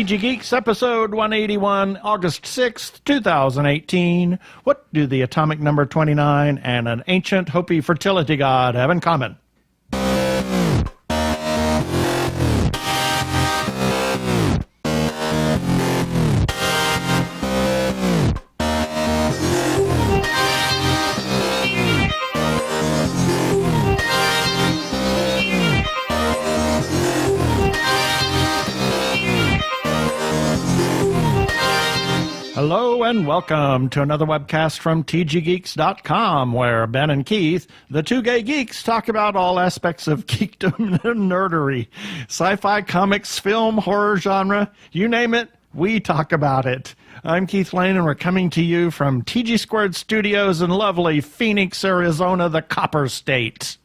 TG Geeks, episode 181, August 6th, 2018. What do the atomic number 29 and an ancient Hopi fertility god have in common? Hello and welcome to another webcast from tggeeks.com, where Ben and Keith, the two gay geeks, talk about all aspects of geekdom and nerdery. Sci-fi, comics, film, horror genre, you name it, we talk about it. I'm Keith Lane, and we're coming to you from TG Squared Studios in lovely Phoenix, Arizona, the Copper State.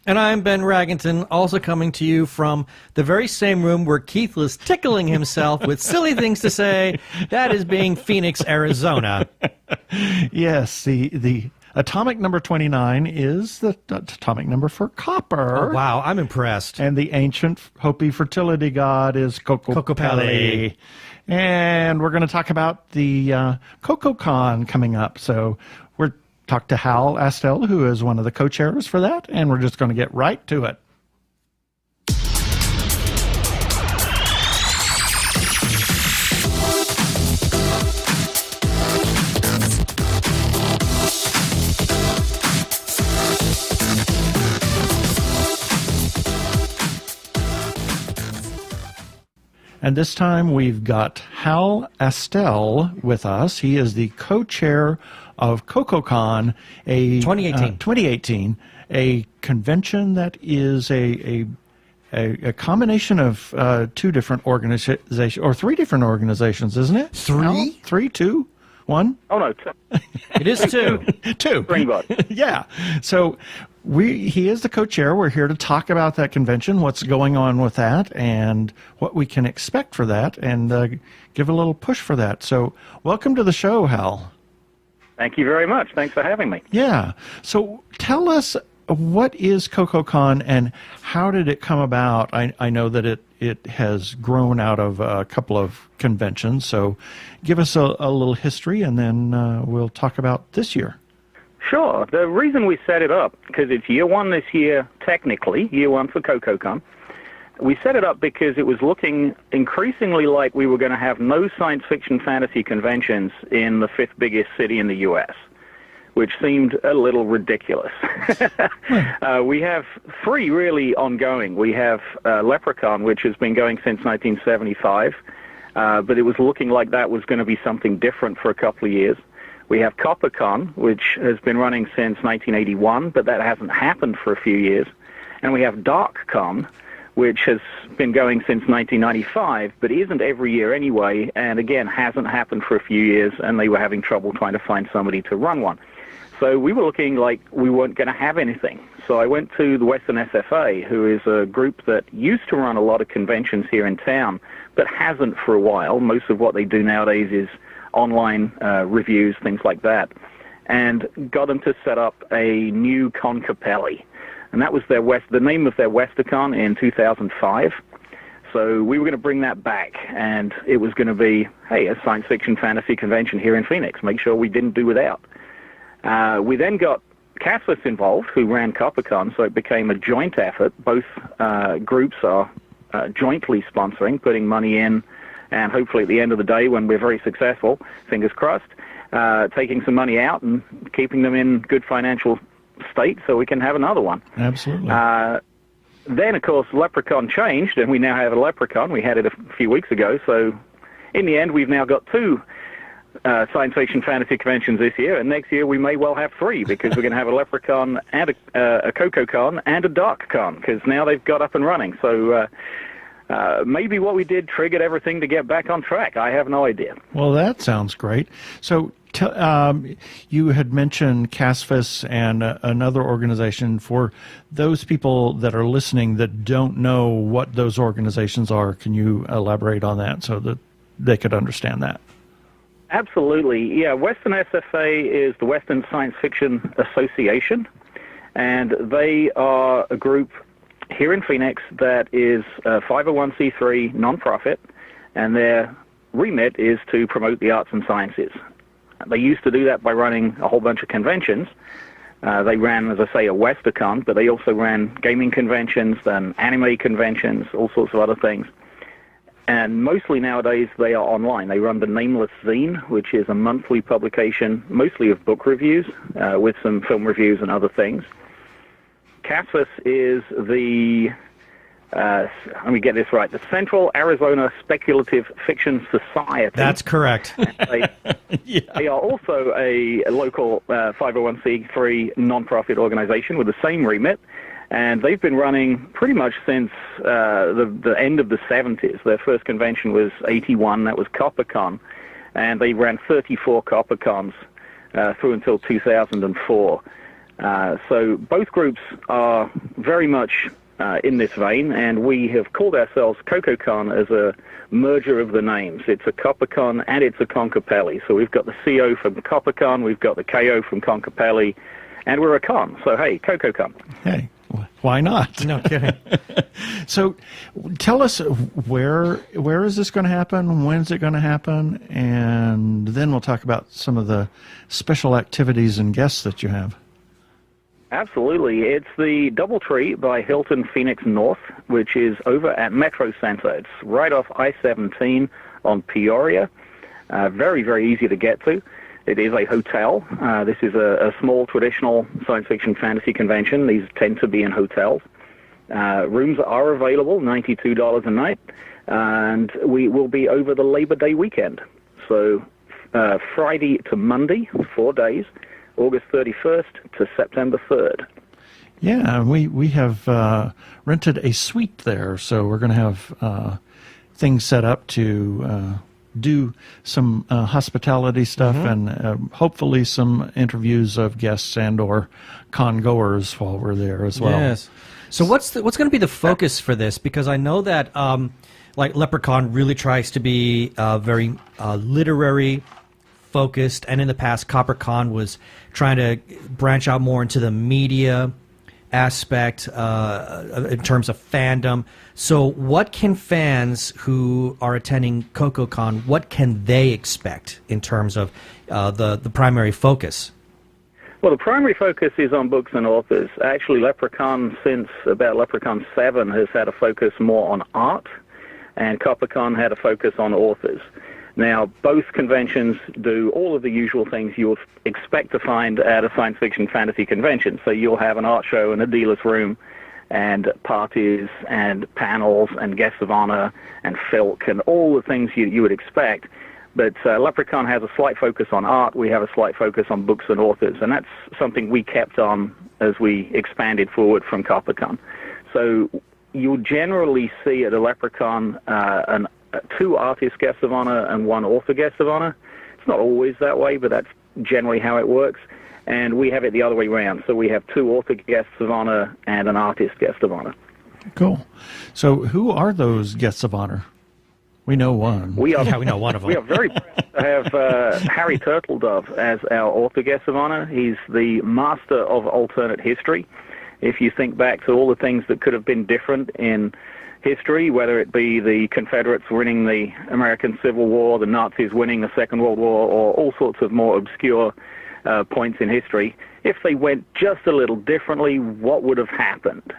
And I'm Ben Raggington, also coming to you from the very same room where Keith was tickling himself with silly things to say. That is being Phoenix, Arizona. Yes, the atomic number 29 is the atomic number for copper. Oh, wow, I'm impressed. And the ancient Hopi fertility god is Kokopelli. And we're going to talk about the CocoCon coming up. So we're talk to Hal Astel, who is one of the co-chairs for that, and we're just going to get right to it. And this time we've got Hal Astel with us. He is the co-chair of CocoCon, a 2018, a convention that is a combination of two different organizations, or three different organizations, isn't it? Three? 3, 2, 1? Oh, no, two. It is two. Two. Anybody. Yeah. So he is the co-chair. We're here to talk about that convention, what's going on with that, and what we can expect for that, and give a little push for that. So welcome to the show, Hal. Thank you very much. Thanks for having me. Yeah. So tell us, what is CocoCon and how did it come about? I know that it has grown out of a couple of conventions. So give us a little history, and then we'll talk about this year. Sure. The reason we set it up, because it's year one this year, technically, year one for CocoCon. We set it up because it was looking increasingly like we were going to have no science fiction fantasy conventions in the fifth biggest city in the U.S., which seemed a little ridiculous. We have three really ongoing. We have Leprechaun, which has been going since 1975, but it was looking like that was going to be something different for a couple of years. We have CopperCon, which has been running since 1981, but that hasn't happened for a few years. And we have DarkCon, which has been going since 1995, but isn't every year anyway, and again, hasn't happened for a few years, and they were having trouble trying to find somebody to run one. So we were looking like we weren't going to have anything. So I went to the Western SFA, who is a group that used to run a lot of conventions here in town, but hasn't for a while. Most of what they do nowadays is online reviews, things like that, and got them to set up a new Concopelli. And that was the name of their Westercon in 2005. So we were going to bring that back, and it was going to be, hey, a science fiction fantasy convention here in Phoenix. Make sure we didn't do without. We then got Catholics involved, who ran CopperCon, so it became a joint effort. Both groups are jointly sponsoring, putting money in, and hopefully at the end of the day, when we're very successful, fingers crossed, taking some money out and keeping them in good financial state so we can have another one. Absolutely. Then, of course, Leprechaun changed, and we now have a Leprechaun. We had it a few weeks ago, so in the end, we've now got two science fiction fantasy conventions this year, and next year we may well have three, because we're going to have a Leprechaun and a CocoCon and a DarkCon, because now they've got up and running. So maybe what we did triggered everything to get back on track. I have no idea. Well, that sounds great. So you had mentioned CASFIS and another organization. For those people that are listening that don't know what those organizations are, can you elaborate on that so that they could understand that? Absolutely. Yeah, Western SFA is the Western Science Fiction Association, and they are a group here in Phoenix that is a 501c3 nonprofit, and their remit is to promote the arts and sciences. They used to do that by running a whole bunch of conventions. They ran, as I say, a Westcon, but they also ran gaming conventions and anime conventions, all sorts of other things. And mostly nowadays they are online. They run the Nameless Zine, which is a monthly publication, mostly of book reviews, with some film reviews and other things. CASFAS is the, let me get this right, the Central Arizona Speculative Fiction Society. That's correct. They are also a local 501c3 nonprofit organization with the same remit. And they've been running pretty much since the end of the 70s. Their first convention was 81. That was CopperCon. And they ran 34 CopperCons through until 2004. So both groups are very much in this vein, and we have called ourselves CocoCon as a merger of the names. It's a CopperCon and it's a Concapelli. So we've got the CO from CopperCon, we've got the KO from Concapelli, and we're a con. So, hey, CocoCon. Hey. Why not? No kidding. So tell us, where is this going to happen? When's it going to happen? And then we'll talk about some of the special activities and guests that you have. Absolutely. It's the Doubletree by Hilton Phoenix North, which is over at Metro Center. It's right off I-17 on Peoria. Very, very easy to get to. It is a hotel. This is a small traditional science fiction fantasy convention. These tend to be in hotels. Rooms are available, $92 a night, and we will be over the Labor Day weekend. So Friday to Monday, 4 days, August 31st to September 3rd. Yeah, we have rented a suite there, so we're going to have things set up to do some hospitality stuff and hopefully some interviews of guests and or con-goers while we're there as well. Yes. So what's going to be the focus for this? Because I know that like Leprechaun really tries to be very literary focused, and in the past CopperCon was trying to branch out more into the media aspect in terms of fandom. So what can fans who are attending CocoCon, what can they expect in terms of the primary focus? Well, the primary focus is on books and authors. Actually, Leprechaun, since about Leprechaun 7, has had a focus more on art, and CopperCon had a focus on authors. Now, both conventions do all of the usual things you'll expect to find at a science fiction fantasy convention. So you'll have an art show and a dealer's room and parties and panels and guests of honor and filk and all the things you would expect. But Leprechaun has a slight focus on art. We have a slight focus on books and authors, and that's something we kept on as we expanded forward from CopperCon. So you'll generally see at a Leprechaun two artist guests of honor and one author guest of honor. It's not always that way, but that's generally how it works. And we have it the other way around. So we have two author guests of honor and an artist guest of honor. Cool. So who are those guests of honor? We know one. We know one of them. We are very proud to have Harry Turtledove as our author guest of honor. He's the master of alternate history. If you think back to all the things that could have been different in history, whether it be the Confederates winning the American Civil War, the Nazis winning the Second World War, or all sorts of more obscure points in history, if they went just a little differently, what would have happened?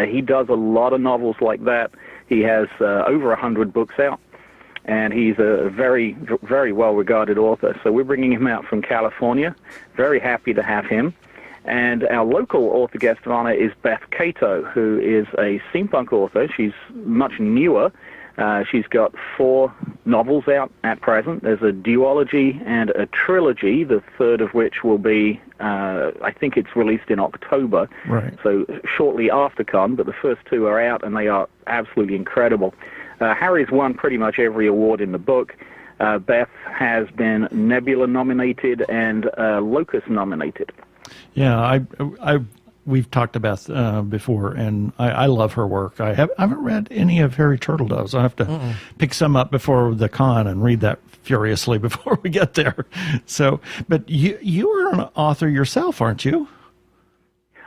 He does a lot of novels like that. He has over 100 books out, and he's a very, very well-regarded author. So we're bringing him out from California. Very happy to have him. And our local author guest of honor is Beth Cato, who is a steampunk author. She's much newer. She's got 4 novels out at present. There's a duology and a trilogy, the third of which will be, I think it's released in October, Right. So shortly after Con, but the first 2 are out, and they are absolutely incredible. Harry's won pretty much every award in the book. Beth has been Nebula nominated and Locus nominated. Yeah, we've talked about before, and I love her work. I haven't read any of Harry Turtledove's. I have to pick some up before the con and read that furiously before we get there. So, but you are an author yourself, aren't you?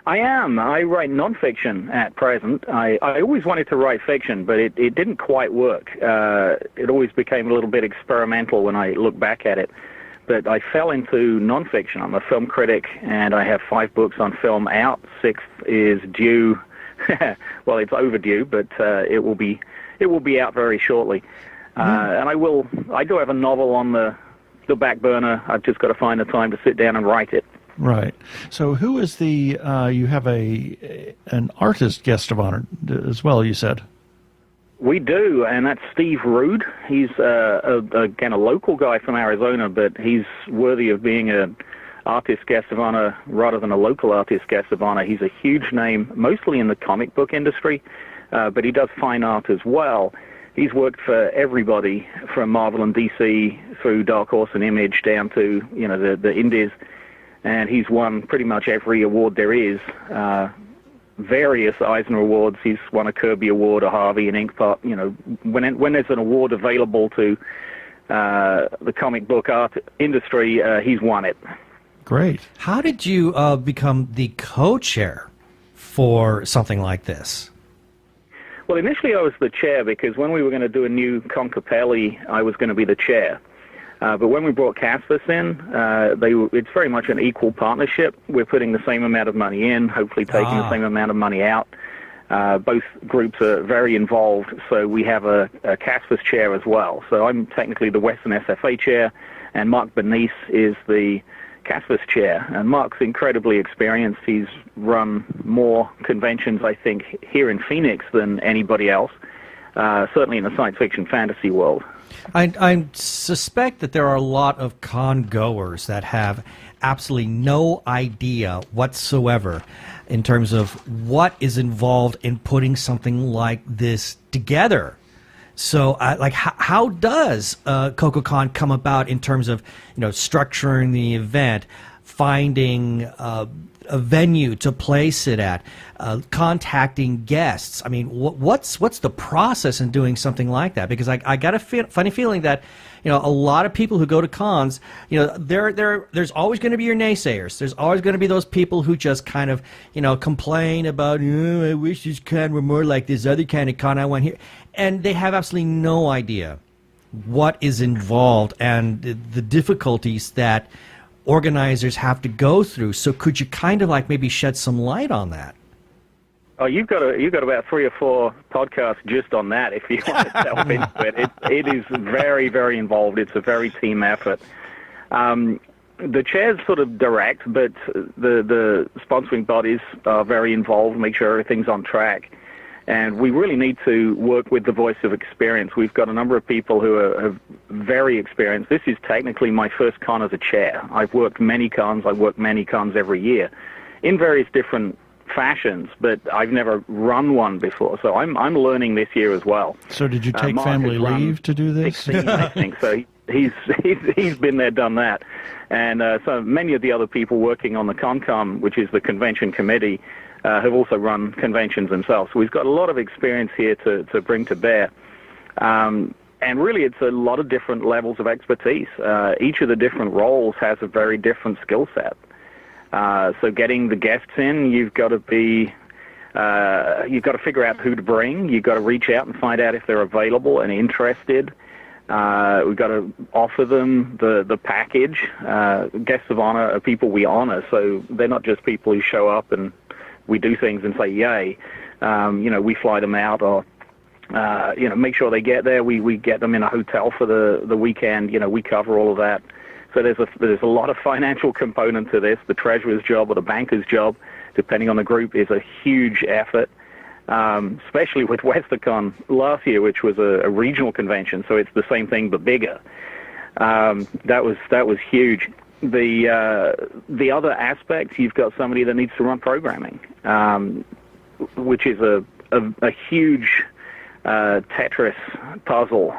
I am. I write nonfiction at present. I always wanted to write fiction, but it didn't quite work. It always became a little bit experimental when I look back at it. But I fell into nonfiction. I'm a film critic, and I have 5 books on film out. 6th is due. Well, it's overdue, but it will be out very shortly. And I do have a novel on the back burner. I've just got to find the time to sit down and write it. Right. So who is the, you have an artist guest of honor as well, you said? We do, and that's Steve Rude. He's, again, a local guy from Arizona, but he's worthy of being an artist guest of honor rather than a local artist guest of honor. He's a huge name, mostly in the comic book industry, but he does fine art as well. He's worked for everybody from Marvel and DC through Dark Horse and Image down to, the indies. And he's won pretty much every award there is, various Eisner Awards. He's won a Kirby Award, a Harvey, an Inkpot. When there's an award available to the comic book art industry, he's won it. Great. How did you become the co-chair for something like this? Well, initially I was the chair because when we were going to do a new Concapelli, I was going to be the chair. But when we brought Casvis in, it's very much an equal partnership. We're putting the same amount of money in, hopefully taking the same amount of money out. Both groups are very involved, so we have a Casvis chair as well. So I'm technically the Western SFA chair, and Mark Bernice is the Casvis chair. And Mark's incredibly experienced. He's run more conventions, I think, here in Phoenix than anybody else, certainly in the science fiction fantasy world. I suspect that there are a lot of con goers that have absolutely no idea whatsoever in terms of what is involved in putting something like this together. So, how does CocoCon come about in terms of structuring the event, finding a venue to place it at, contacting guests? I mean, what's the process in doing something like that? Because I got a funny feeling that a lot of people who go to cons, there's always going to be your naysayers. There's always going to be those people who just kind of complain about, I wish this con were more like this other kind of con I went here, and they have absolutely no idea what is involved and the difficulties that organizers have to go through. So could you kind of maybe shed some light on that? Oh, you've got about 3 or 4 podcasts just on that if you want to delve into it. It is very, very involved. It's a very team effort. The chairs sort of direct, but the sponsoring bodies are very involved, make sure everything's on track. And we really need to work with the voice of experience. We've got a number of people who are very experienced. This is technically my first con as a chair. I've worked many cons. I work many cons every year in various different fashions, but I've never run one before. So I'm learning this year as well. So did you take family leave to do this? 16, I think. So he's been there, done that. And so many of the other people working on the ConCom, which is the convention committee, have also run conventions themselves. So we've got a lot of experience here to bring to bear. And really, it's a lot of different levels of expertise. Each of the different roles has a very different skill set. So getting the guests in, you've got to figure out who to bring. You've got to reach out and find out if they're available and interested. We've got to offer them the package. Guests of honor are people we honor, so they're not just people who show up and we do things and say yay. We fly them out or make sure they get there. We get them in a hotel for the weekend. We cover all of that. So there's a lot of financial component to this. The treasurer's job or the banker's job, depending on the group, is a huge effort. Especially with WesterCon last year, which was a regional convention, so it's the same thing but bigger. That was huge. The other aspects, you've got somebody that needs to run programming, which is a huge Tetris puzzle.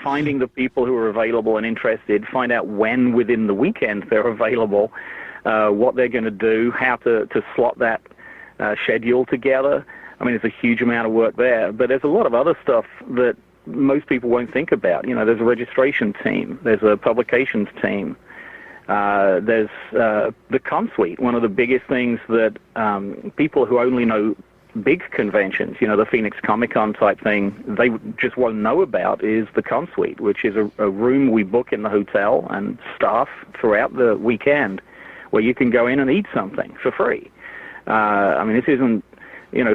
Finding the people who are available and interested, find out when within the weekend they're available, what they're going to do, how to slot that schedule together. I mean, it's a huge amount of work there, but there's a lot of other stuff that most people won't think about. There's a registration team, there's a publications team, There's the con suite. One of the biggest things that people who only know big conventions, the Phoenix Comic-Con type thing, they just won't know about is the con suite, which is a room we book in the hotel and staff throughout the weekend where you can go in and eat something for free. This isn't,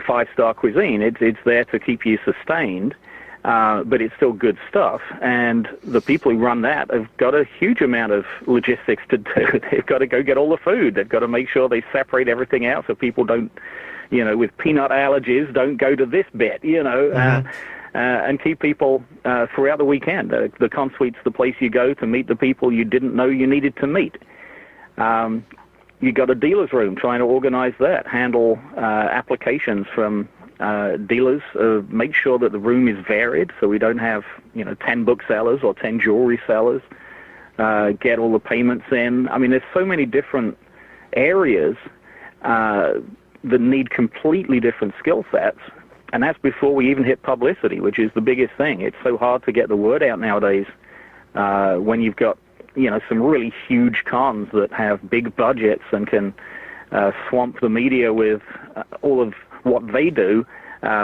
five-star cuisine. It's there to keep you sustained. But it's still good stuff, and the people who run that have got a huge amount of logistics to do. They've got to go get all the food. They've got to make sure they separate everything out so people don't, with peanut allergies, don't go to this bit, and keep people throughout the weekend. The con suite's the place you go to meet the people you didn't know you needed to meet. You got a dealer's room, trying to organize that, handle applications from dealers, make sure that the room is varied so we don't have 10 booksellers or 10 jewelry sellers, get all the payments in. There's so many different areas that need completely different skill sets, and that's before we even hit publicity, which is the biggest thing. It's so hard to get the word out nowadays when you've got some really huge cons that have big budgets and can swamp the media with all of what they do.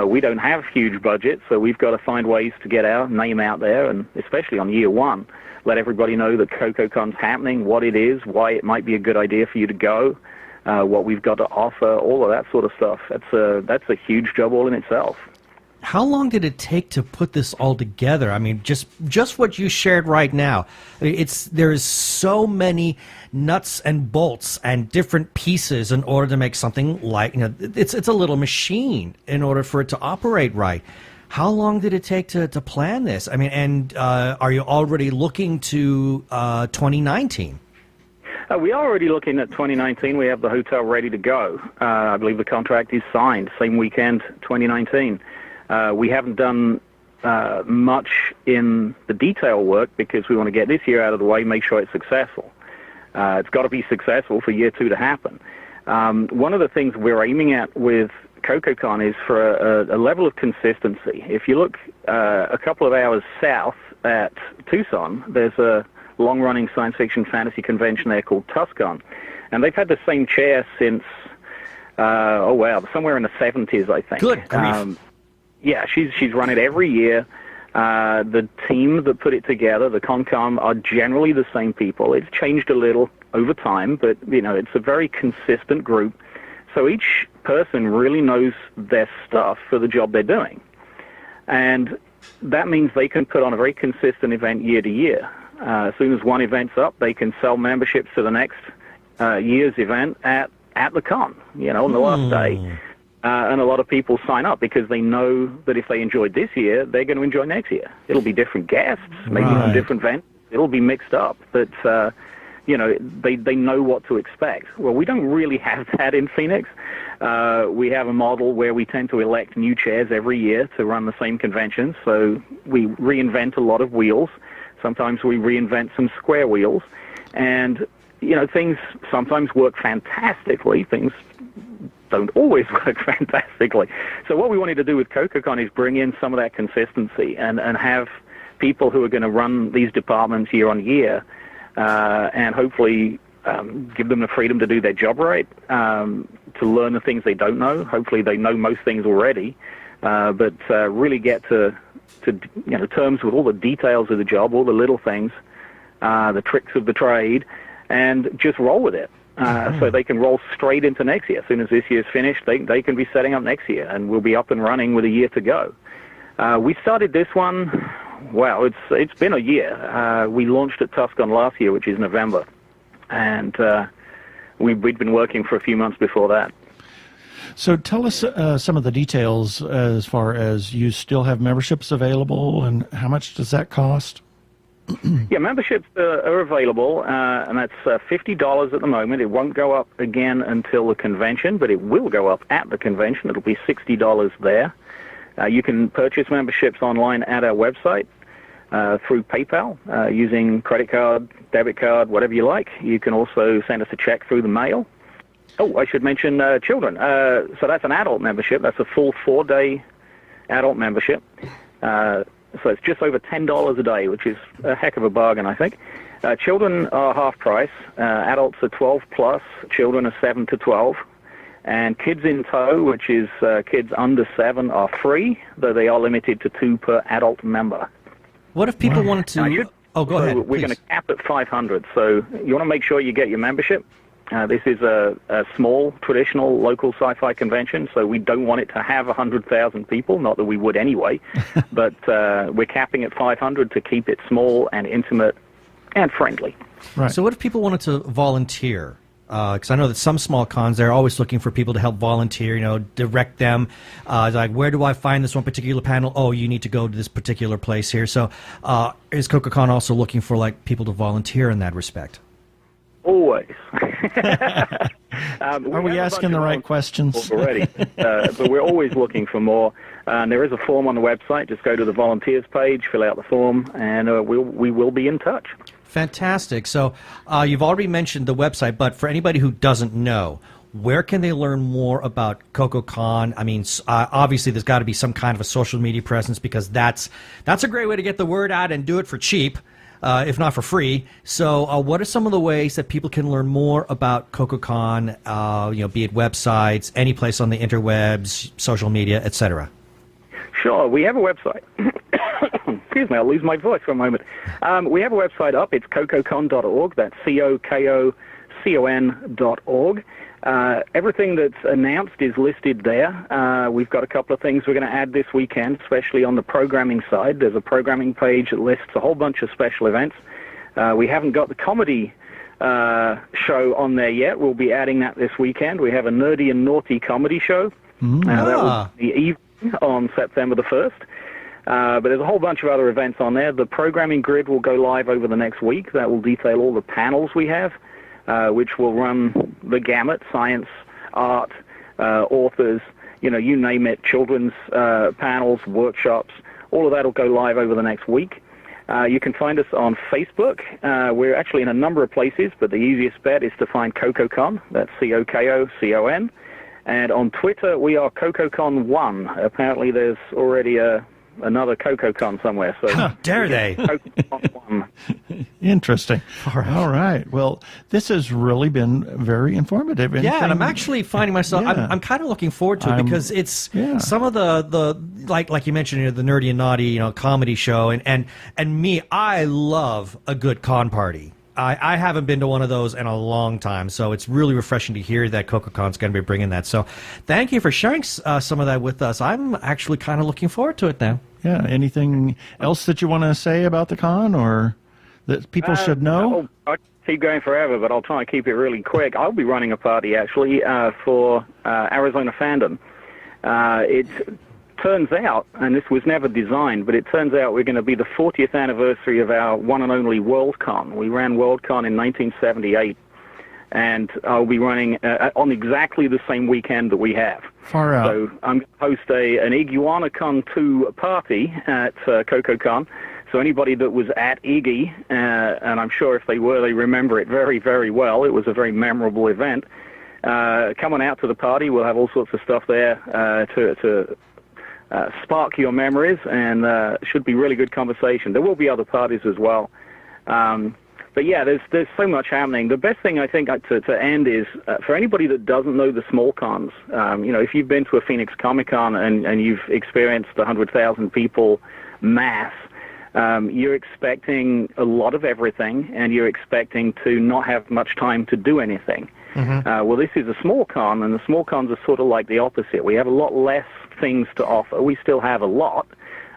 We don't have huge budgets, so we've got to find ways to get our name out there, and especially on year one, let everybody know that CocoCon's happening, what it is, why it might be a good idea for you to go, what we've got to offer, all of that sort of stuff. That's a huge job all in itself. How long did it take to put this all together? Just what you shared right now. There's so many nuts and bolts and different pieces in order to make something like, it's a little machine in order for it to operate right. How long did it take to plan this? Are you already looking to 2019? We are already looking at 2019. We have the hotel ready to go. I believe the contract is signed same weekend, 2019. We haven't done much in the detail work because we want to get this year out of the way, make sure it's successful. It's got to be successful for year two to happen. One of the things we're aiming at with CocoCon is for a level of consistency. If you look a couple of hours south at Tucson, there's a long-running science fiction fantasy convention there called TUSCON, and they've had the same chair since, somewhere in the 70s, I think. Good grief. Yeah, she's run it every year. The team that put it together, the ConCom, are generally the same people. It's changed a little over time, but it's a very consistent group. So each person really knows their stuff for the job they're doing, and that means they can put on a very consistent event year to year. As soon as one event's up, they can sell memberships to the next year's event at the con. On the last day. And a lot of people sign up because they know that if they enjoyed this year, they're going to enjoy next year. It'll be different guests, maybe from different events. It'll be mixed up, but they know what to expect. Well, we don't really have that in Phoenix. We have a model where we tend to elect new chairs every year to run the same conventions, so we reinvent a lot of wheels. Sometimes we reinvent some square wheels, and things sometimes work fantastically. Things don't always work fantastically. So what we wanted to do with CocoCon is bring in some of that consistency and have people who are going to run these departments year on year, and hopefully give them the freedom to do their job right, to learn the things they don't know. Hopefully they know most things already, but really get to terms with all the details of the job, all the little things, the tricks of the trade, and just roll with it. So they can roll straight into next year. As soon as this year's finished, they can be setting up next year, and we'll be up and running with a year to go. We started this one, it's been a year. We launched at TUSCON last year, which is November, and we'd been working for a few months before that. So tell us some of the details as far as you still have memberships available, and how much does that cost? Yeah, memberships are available, and that's $50 at the moment. It won't go up again until the convention, but it will go up at the convention. It'll be $60 there. You can purchase memberships online at our website through PayPal using credit card, debit card, whatever you like. You can also send us a check through the mail. Oh, I should mention children. So that's an adult membership. That's a full 4-day adult membership. So it's just over $10 a day, which is a heck of a bargain, I think. Children are half price. Adults are 12 plus. Children are 7 to 12. And kids in tow, which is kids under 7, are free, though they are limited to 2 per adult member. What if people wanted to... go ahead, We're please. going to cap at 500, so you want to make sure you get your membership. This is a small, traditional, local sci-fi convention, so we don't want it to have 100,000 people, not that we would anyway, but we're capping at 500 to keep it small and intimate and friendly. Right. So what if people wanted to volunteer? Because I know that some small cons, they're always looking for people to help volunteer, direct them. Like, where do I find this one particular panel? Oh, you need to go to this particular place here. So is CocoCon also looking for, like, people to volunteer in that respect? Always. Are we asking the right questions? Already, but we're always looking for more. And there is a form on the website. Just go to the volunteers page, fill out the form, and we will be in touch. Fantastic. So you've already mentioned the website, but for anybody who doesn't know, where can they learn more about CocoCon? I mean, obviously there's got to be some kind of a social media presence, because that's a great way to get the word out and do it for cheap, if not for free. So what are some of the ways that people can learn more about CocoCon, be it websites, any place on the interwebs, social media, etc.? Sure, we have a website. Excuse me, I'll lose my voice for a moment. We have a website up. It's cococon.org. That's COKOCON.org. Everything that's announced is listed there. We've got a couple of things we're going to add this weekend, especially on the programming side. There's a programming page that lists a whole bunch of special events. We haven't got the comedy show on there yet. We'll be adding that this weekend. We have a nerdy and naughty comedy show. That will be evening on September the 1st. But there's a whole bunch of other events on there. The programming grid will go live over the next week. That will detail all the panels we have, which will run the gamut: science, art, authors, you name it, children's panels, workshops. All of that will go live over the next week. You can find us on Facebook. We're actually in a number of places, but the easiest bet is to find CocoCon. That's COKOCON. And on Twitter, we are CocoCon1. Apparently there's already another CocoCon somewhere. So how dare they? CocoCon1. Interesting. All right. Well, this has really been very informative. Yeah, and I'm actually finding myself, I'm kind of looking forward to it, because it's some of the like you mentioned, the nerdy and naughty, comedy show, and me, I love a good con party. I haven't been to one of those in a long time, so it's really refreshing to hear that CocoCon's going to be bringing that. So thank you for sharing some of that with us. I'm actually kind of looking forward to it now. Yeah. Anything else that you want to say about the con, or that people should know? I keep going forever, but I'll try and keep it really quick. I'll be running a party, actually, for Arizona Fandom. It turns out, and this was never designed, but it turns out we're going to be the 40th anniversary of our one and only WorldCon. We ran WorldCon in 1978, and I'll be running on exactly the same weekend that we have. Far out. So I'm going to host an IguanaCon 2 party at CocoCon. So anybody that was at Iggy, and I'm sure if they were, they remember it very, very well. It was a very memorable event. Come on out to the party. We'll have all sorts of stuff there to spark your memories, and should be really good conversation. There will be other parties as well. But yeah, there's so much happening. The best thing I think to end is for anybody that doesn't know the small cons. If you've been to a Phoenix Comic-Con and you've experienced the 100,000 people mass, you're expecting a lot of everything, and you're expecting to not have much time to do anything. Well, this is a small con, and the small cons are sort of like the opposite. We have a lot less things to offer. We still have a lot,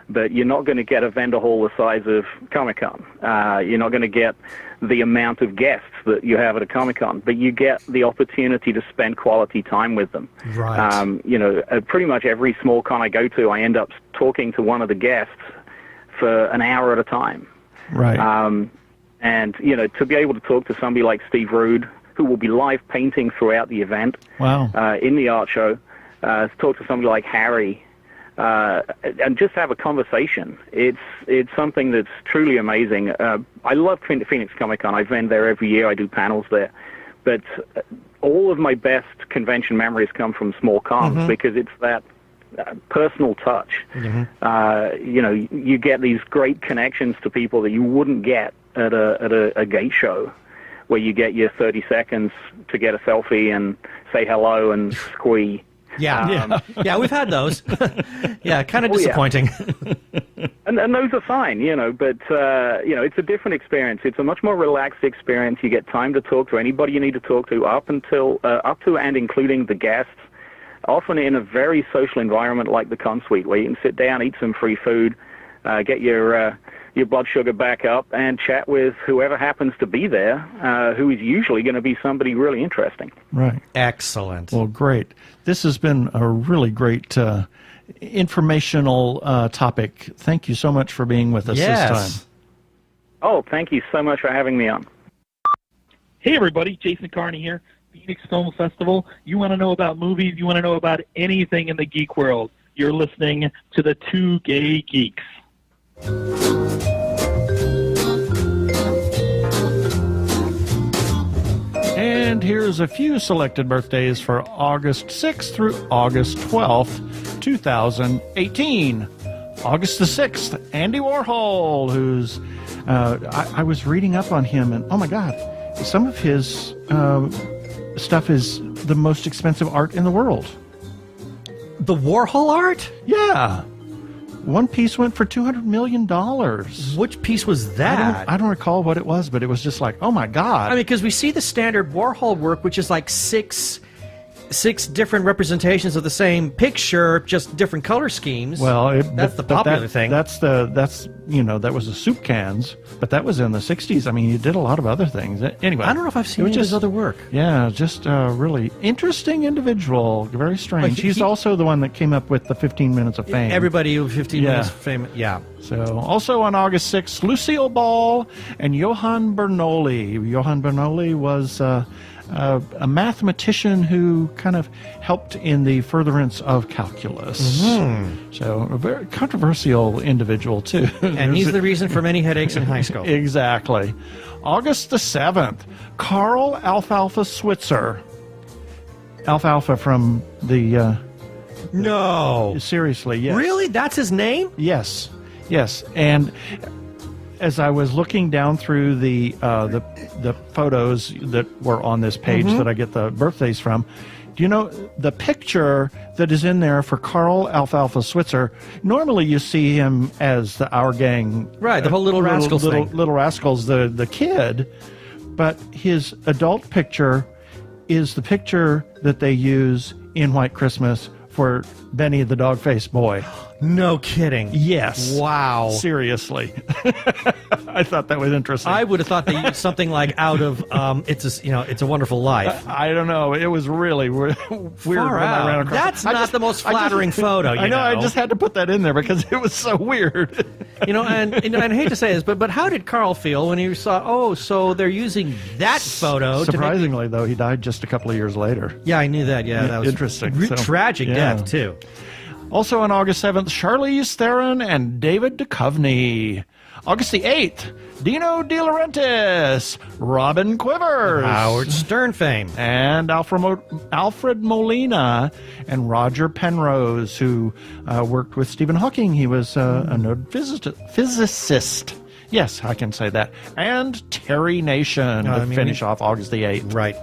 but you're not going to get a vendor hall the size of Comic-Con. You're not going to get the amount of guests that you have at a Comic-Con, but you get the opportunity to spend quality time with them. Right. Pretty much every small con I go to, I end up talking to one of the guests for an hour at a time. Right. And, to be able to talk to somebody like Steve Rude, who will be live painting throughout the event. Wow. In the art show, to talk to somebody like Harry, and just have a conversation. It's something that's truly amazing. I love Phoenix Comic-Con. I've been there every year. I do panels there. But all of my best convention memories come from small cons, because it's that personal touch. You get these great connections to people that you wouldn't get at a gate show, where you get your 30 seconds to get a selfie and say hello and squee. Yeah, we've had those. Yeah, kind of disappointing. And those are fine, but it's a different experience. It's a much more relaxed experience. You get time to talk to anybody you need to talk to, up to and including the guests, often in a very social environment like the con suite, where you can sit down, eat some free food, get your blood sugar back up, and chat with whoever happens to be there, who is usually going to be somebody really interesting. Right. Excellent. Well, great. This has been a really great informational topic. Thank you so much for being with us this time. Oh, thank you so much for having me on. Hey, everybody. Jason Carney here. Phoenix Film Festival. You want to know about movies? You want to know about anything in the geek world? You're listening to the Two Gay Geeks. And here's a few selected birthdays for August 6th through August 12th, 2018. August the 6th, Andy Warhol, who's, I was reading up on him, and oh my God, some of his stuff is the most expensive art in the world. The Warhol art? Yeah. One piece went for $200 million. Which piece was that? I don't recall what it was, but it was just like, oh my God. I mean, because we see the standard Warhol work, which is like six different representations of the same picture, just different color schemes. Well, that's the popular thing. That was the soup cans, but that was in the 60s. I mean, he did a lot of other things. Anyway, I don't know if I've seen any of his other work. Yeah, just a really interesting individual. Very strange. He's also the one that came up with the 15 minutes of fame. Everybody with 15 minutes of fame. Yeah. So, also on August 6th, Lucille Ball and Johann Bernoulli. Johann Bernoulli was a mathematician who kind of helped in the furtherance of calculus. Mm-hmm. So a very controversial individual, too. And he's the reason for many headaches in high school. Exactly. August the 7th, Karl Alfalfa Switzer. Alfalfa from the... No. Seriously, yes. Really? That's his name? Yes. Yes. And as I was looking down through the photos that were on this page that I get the birthdays from, do you know the picture that is in there for Karl Alfalfa Switzer? Normally, you see him as our gang, right? The whole Little Rascals thing. Little Rascals, the kid, but his adult picture is the picture that they use in White Christmas for Benny the Dog-Faced Boy. No kidding. Yes. Wow. Seriously. I thought that was interesting. I would have thought they used something like out of It's a Wonderful Life. I don't know. It was really weird when I ran across. That's not the most flattering photo. I know. I just had to put that in there because it was so weird. And I hate to say this, but how did Carl feel when he saw? Oh, so they're using that photo. Surprisingly, though, he died just a couple of years later. Yeah, I knew that. Yeah, that was interesting. Tragic death too. Also on August 7th, Charlize Theron and David Duchovny. August the 8th, Dino De Laurentiis, Robin Quivers, Howard Stern fame, and Alfred Molina and Roger Penrose, who worked with Stephen Hawking. He was a noted physicist. Yes, I can say that. And Terry Nation to finish off August the 8th. Right.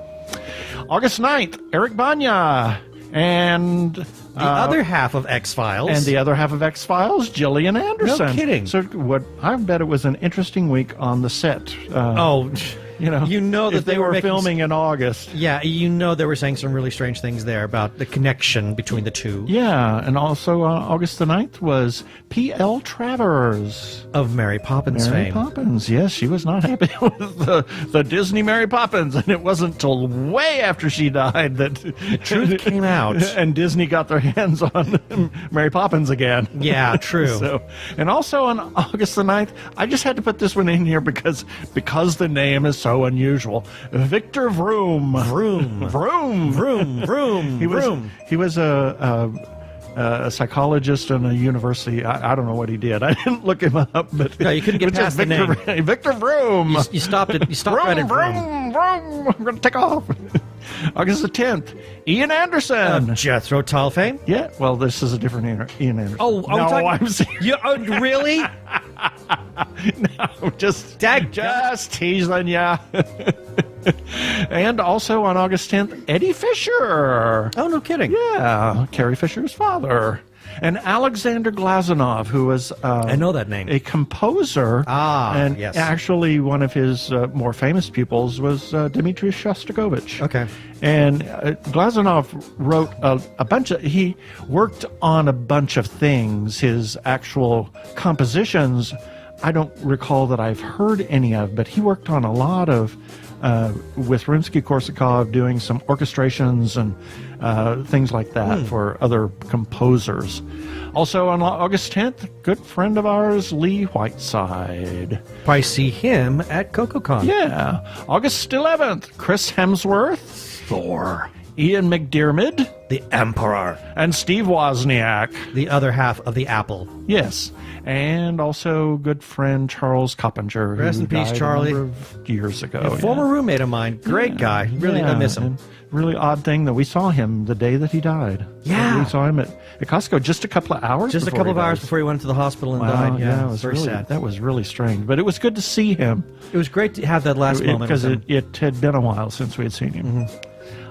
August 9th, Eric Bana. And the other half of X-Files. And the other half of X-Files, Gillian Anderson. No kidding. So I bet it was an interesting week on the set. That they were filming in August. Yeah, they were saying some really strange things there about the connection between the two. Yeah, and also August the 9th was P.L. Travers. Of Mary Poppins fame. Mary Poppins, yes. She was not happy with the Disney Mary Poppins, and it wasn't until way after she died that the truth came out. And Disney got their hands on Mary Poppins again. Yeah, true. And also on August the 9th, I just had to put this one in here because the name is so unusual. Victor Vroom. He was a psychologist in a university. I don't know what he did. I didn't look him up, but no, you couldn't get past the name. Victor Vroom. You stopped right at Vroom. Vroom. I'm going to take off. August the 10th, Ian Anderson. Jethro Tull fame. Yeah, well, this is a different Ian Anderson. Oh, no, I'm saying... Really? No, just teasing ya. And also on August 10th, Eddie Fisher. Oh, no kidding. Yeah, Carrie Fisher's father. And Alexander Glazunov, who was I know that name. A composer. And yes. Actually, one of his more famous pupils was Dmitri Shostakovich. Okay. And Glazunov wrote a bunch of... He worked on a bunch of things. His actual compositions, I don't recall that I've heard any of, but he worked on a lot of... with Rimsky-Korsakov doing some orchestrations and things like that for other composers. Also on August 10th, good friend of ours, Lee Whiteside. Probably see him at CocoCon. Yeah. August 11th, Chris Hemsworth. Thor. Ian McDiarmid. The Emperor. And Steve Wozniak. The other half of the apple. Yes. And also good friend Charles Coppinger. Rest in peace, Charlie. A number of years ago. A former roommate of mine. Great guy. Really, I miss him. And really odd thing that we saw him the day that he died. Yeah. We saw him at Costco just a couple of hours Just a couple of hours before he went to the hospital and died. Yeah, it was very really sad. That was really strange. But it was good to see him. It was great to have that last moment. Because it had been a while since we had seen him.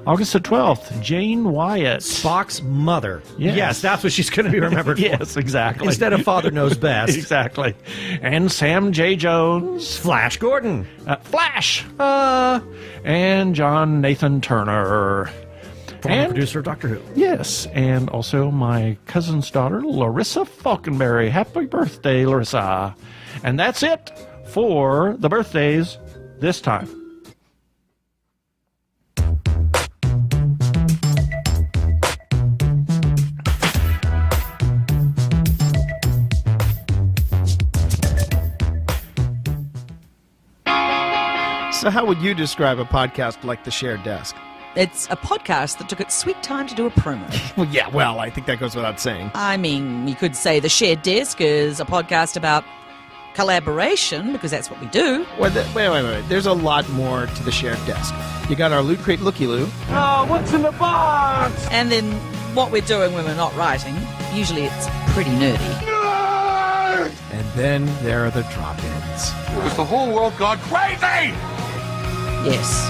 August the 12th, Jane Wyatt. Spock's mother. Yes, that's what she's going to be remembered for. Yes, exactly. Instead of Father Knows Best. Exactly. And Sam J. Jones. Flash Gordon. Flash. And John Nathan Turner. Former producer of Doctor Who. Yes, and also my cousin's daughter, Larissa Falkenberry. Happy birthday, Larissa. And that's it for the birthdays this time. So how would you describe a podcast like The Shared Desk? It's a podcast that took its sweet time to do a promo. Well, yeah, well, I think that goes without saying. I mean, you could say The Shared Desk is a podcast about collaboration, because that's what we do. Well, wait. There's a lot more to The Shared Desk. You got our Loot Crate Looky-Loo. Oh, what's in the box? And then what we're doing when we're not writing, usually it's pretty nerdy. Nerd! And then there are the drop-ins. Has the whole world gone crazy? Yes,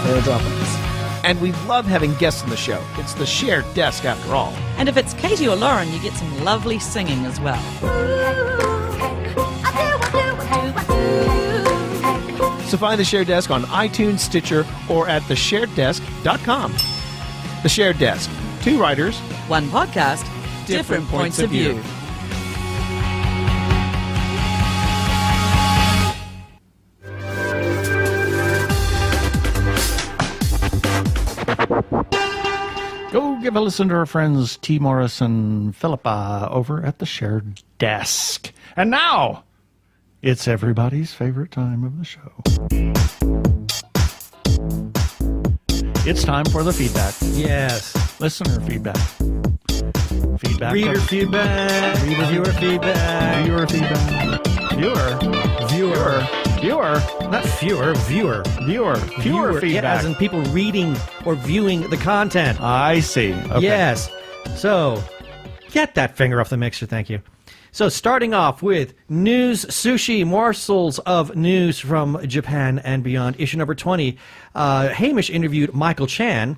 there are drop-ins. And we love having guests on the show. It's The Shared Desk, after all. And if it's Katie or Lauren, you get some lovely singing as well. So find The Shared Desk on iTunes, Stitcher, or at theshareddesk.com. The Shared Desk. 2 writers. One podcast, different points of view. Go give a listen to our friends T. Morris and Philippa over at the Shared Desk. And now, it's everybody's favorite time of the show. It's time for the feedback. Yes. Listener feedback. Feedback. Reader feedback. Viewer feedback. Viewer feedback. Viewer. Not fewer, viewer. Viewer feedback. Yeah, as in people reading or viewing the content. I see. Okay. Yes. So, get that finger off the mixer, thank you. So, starting off with news, sushi, morsels of news from Japan and beyond, issue number 20. Hamish interviewed Michael Chan.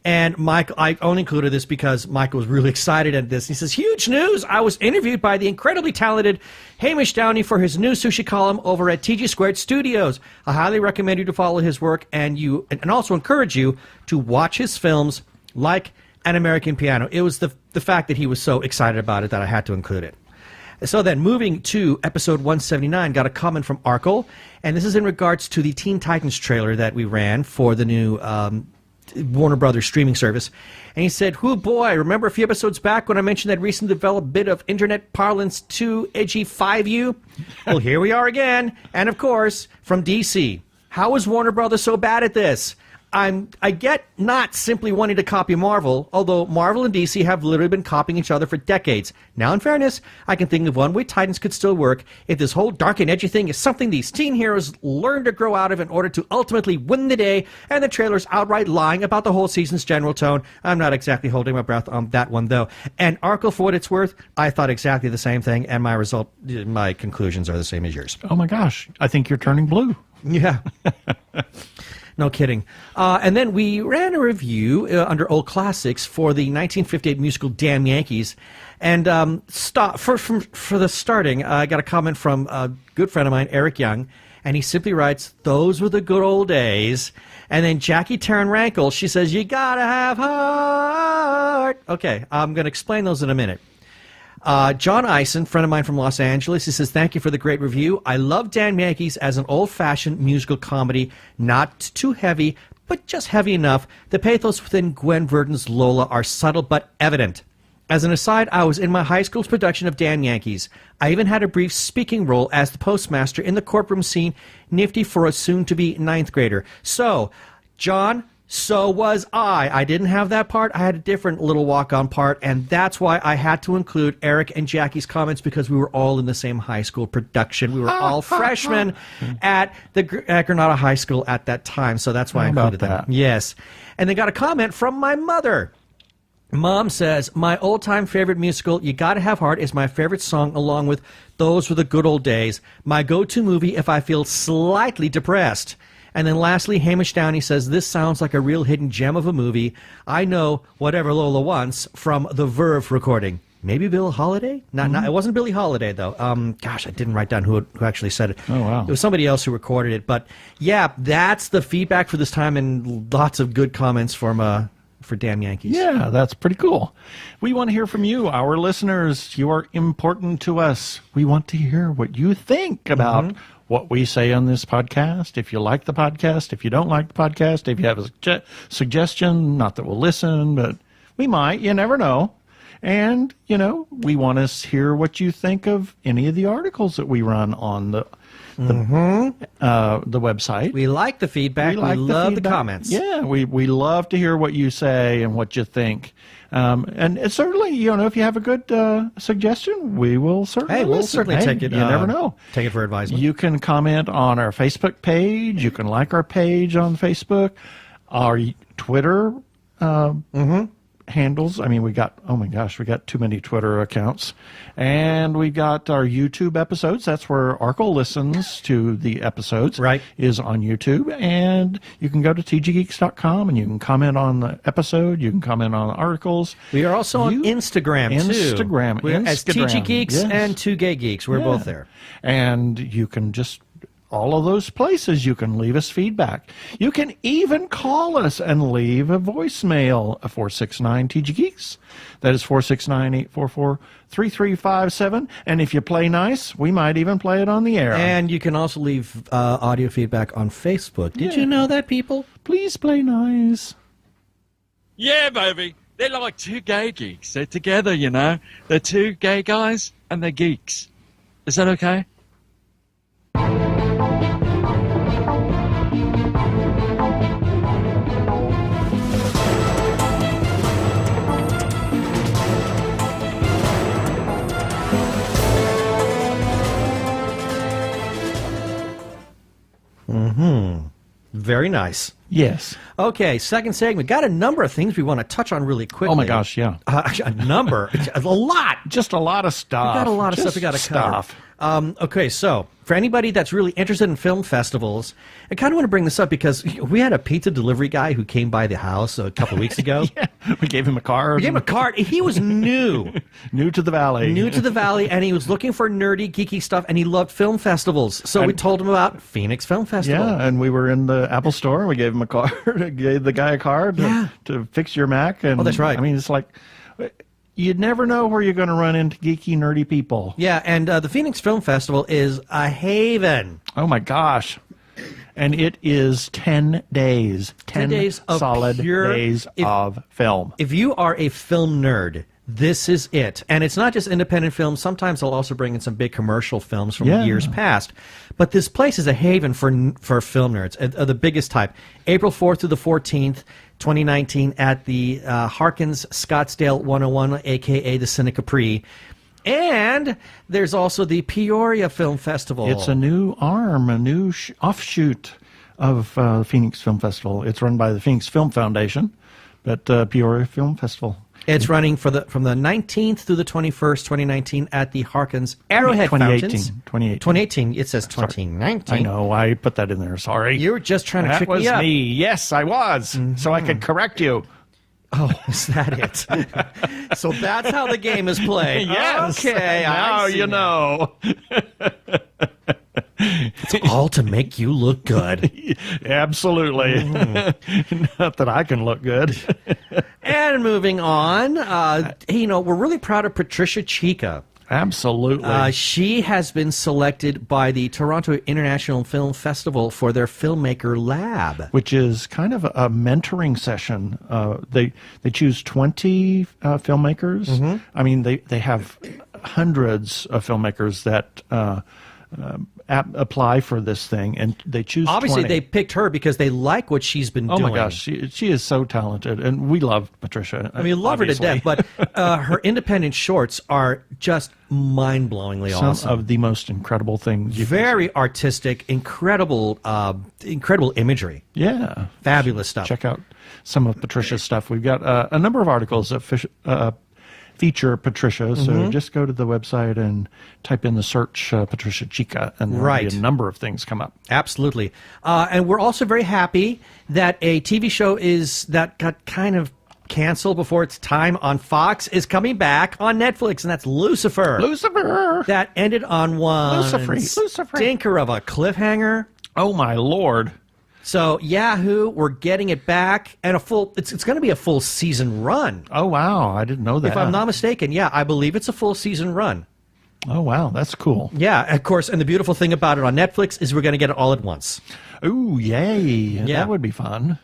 And Mike, I only included this because Michael was really excited at this. He says, huge news! I was interviewed by the incredibly talented Hamish Downey for his new sushi column over at TG Squared Studios. I highly recommend you to follow his work and also encourage you to watch his films like An American Piano. It was the fact that he was so excited about it that I had to include it. So then, moving to episode 179, got a comment from Arkle, and this is in regards to the Teen Titans trailer that we ran for the new Warner Brothers streaming service. And he said, "Hoo boy, remember a few episodes back when I mentioned that recently developed bit of internet parlance 2 edgy 5U? Well, here we are again. And of course, from DC. How is Warner Brothers so bad at this? I get not simply wanting to copy Marvel, although Marvel and DC have literally been copying each other for decades. Now, in fairness, I can think of one way Titans could still work if this whole dark and edgy thing is something these teen heroes learn to grow out of in order to ultimately win the day, and the trailer's outright lying about the whole season's general tone. I'm not exactly holding my breath on that one, though. And Arkle, for what it's worth, I thought exactly the same thing, and my conclusions are the same as yours. Oh my gosh, I think you're turning blue. Yeah. No kidding. And then we ran a review under Old Classics for the 1958 musical Damn Yankees. And for the starting, I got a comment from a good friend of mine, Eric Young, and he simply writes, "Those were the good old days." And then Jackie Taryn Rankle, she says, "You gotta have heart." Okay, I'm going to explain those in a minute. John Eisen, friend of mine from Los Angeles, he says, "Thank you for the great review. I love Damn Yankees as an old-fashioned musical comedy, not too heavy, but just heavy enough. The pathos within Gwen Verdon's Lola are subtle but evident. As an aside, I was in my high school's production of Damn Yankees. I even had a brief speaking role as the postmaster in the courtroom scene, nifty for a soon-to-be ninth grader." So, John... So was I. I didn't have that part. I had a different little walk-on part, and that's why I had to include Eric and Jackie's comments, because we were all in the same high school production. We were all freshmen at Granada High School at that time, so that's why I included them. Yes. And they got a comment from my mother. Mom says, "My old-time favorite musical, You Gotta Have Heart, is my favorite song, along with Those Were the Good Old Days. My go-to movie if I feel slightly depressed." And then lastly, Hamish Downey says, "This sounds like a real hidden gem of a movie. I know Whatever Lola Wants from the Verve recording." Maybe Bill Holiday? Not, it wasn't Billie Holiday, though. Gosh, I didn't write down who actually said it. Oh, wow. It was somebody else who recorded it. But, yeah, that's the feedback for this time, and lots of good comments for Damn Yankees. Yeah, that's pretty cool. We want to hear from you, our listeners. You are important to us. We want to hear what you think about what we say on this podcast. If you like the podcast, if you don't like the podcast, if you have a suggestion, not that we'll listen, but we might, you never know. And, we want to hear what you think of any of the articles that we run on the website. We like the feedback. We love the comments. Yeah, we love to hear what you say and what you think. And it's certainly, if you have a good suggestion, we will certainly we'll listen. certainly take it. You never know. Take it for advisement. You can comment on our Facebook page. You can like our page on Facebook. Our Twitter handles. I mean, we got too many Twitter accounts. And we got our YouTube episodes. That's where Arkle listens to the episodes. Right. Is on YouTube. And you can go to tggeeks.com and you can comment on the episode. You can comment on the articles. We are also on Instagram, too. We're as TG Geeks and 2 Gay Geeks. We're both there. And you can just... all of those places, you can leave us feedback. You can even call us and leave a voicemail, 469-TG-GEEKS. That is 469-844-3357. And if you play nice, we might even play it on the air. And you can also leave audio feedback on Facebook. Did you know that, people? Please play nice. Yeah, baby. They're like 2 gay geeks. They're together, They're 2 gay guys and they're geeks. Is that okay? Very nice. Yes. Okay, second segment. Got a number of things we want to touch on really quickly. Oh, my gosh, yeah. A number. A lot. Just a lot of stuff. We got a lot of stuff we got to cover. Okay, so for anybody that's really interested in film festivals, I kind of want to bring this up because we had a pizza delivery guy who came by the house a couple of weeks ago. Yeah, we gave him a card. He was new. New to the Valley. And he was looking for nerdy, geeky stuff, and he loved film festivals. So we told him about Phoenix Film Festival. Yeah, and we were in the Apple store. We gave him a card. Gave the guy a card to fix your Mac. And, that's right. I mean, it's like... you'd never know where you're going to run into geeky, nerdy people. Yeah, and the Phoenix Film Festival is a haven. Oh, my gosh. And it is 10 days. 10 days of solid pure, days of film. If you are a film nerd, this is it. And it's not just independent films. Sometimes they'll also bring in some big commercial films from years past. But this place is a haven for film nerds, of the biggest type. April 4th through the 14th, 2019, at the Harkins Scottsdale 101, a.k.a. the Cine Capri. And there's also the Peoria Film Festival. It's a new arm, a new offshoot of the Phoenix Film Festival. It's run by the Phoenix Film Foundation, but Peoria Film Festival. It's running from the 19th through the 21st, 2019, at the Harkins Arrowhead Fountains. 2018. It says 2019. I know. I put that in there. Sorry. You were just trying to trick me up. That was me. Yes, I was. So I could correct you. Oh, is that it? So that's how the game is played. Yes. Okay. Now you know. It's all to make you look good. Absolutely. Not that I can look good. And moving on, we're really proud of Patricia Chica. Absolutely. She has been selected by the Toronto International Film Festival for their Filmmaker Lab. Which is kind of a mentoring session. They choose 20 filmmakers. I mean, they have hundreds of filmmakers that apply for this thing, and they choose Obviously, 20. they picked her because they like what she's been doing. Oh my gosh, she is so talented, and we love Patricia. I mean, love obviously. her to death, but her independent shorts are just mind-blowingly awesome. Some of the most incredible things. Very artistic, incredible imagery. Yeah. Fabulous stuff. Check out some of Patricia's stuff. We've got a number of articles that feature Patricia, so just go to the website and type in the search Patricia Chica, and there'll be a number of things come up. Absolutely. And we're also very happy that a TV show that got kind of canceled before its time on Fox is coming back on Netflix, and that's Lucifer. Lucifer! That ended on one stinker of a cliffhanger. Oh, my Lord. So Yahoo, we're getting it back, and it's going to be a full season run. Oh, wow. I didn't know that. If I'm not mistaken, I believe it's a full season run. Oh, wow. That's cool. Yeah, of course. And the beautiful thing about it on Netflix is we're going to get it all at once. Ooh, yay. Yeah. That would be fun.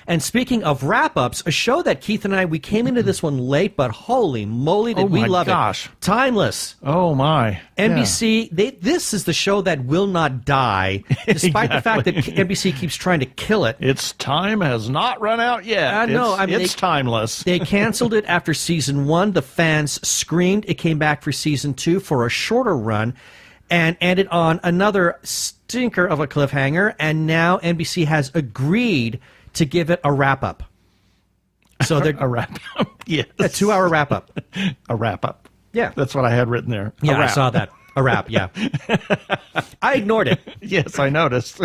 And speaking of wrap-ups, a show that Keith and we came into this one late, but holy moly, did we love it. Timeless. Oh, my. NBC, this is the show that will not die, despite the fact that NBC keeps trying to kill it. Its time has not run out yet. I know. It's timeless. They canceled it after season 1. The fans screamed. It came back for season 2 for a shorter run and ended on another stinker of a cliffhanger, and now NBC has agreed to give it a wrap-up. So they're a wrap-up, yes. A 2-hour wrap-up. A wrap-up. Yeah. That's what I had written there. Yeah, I saw that. A wrap, yeah. I ignored it. Yes, I noticed.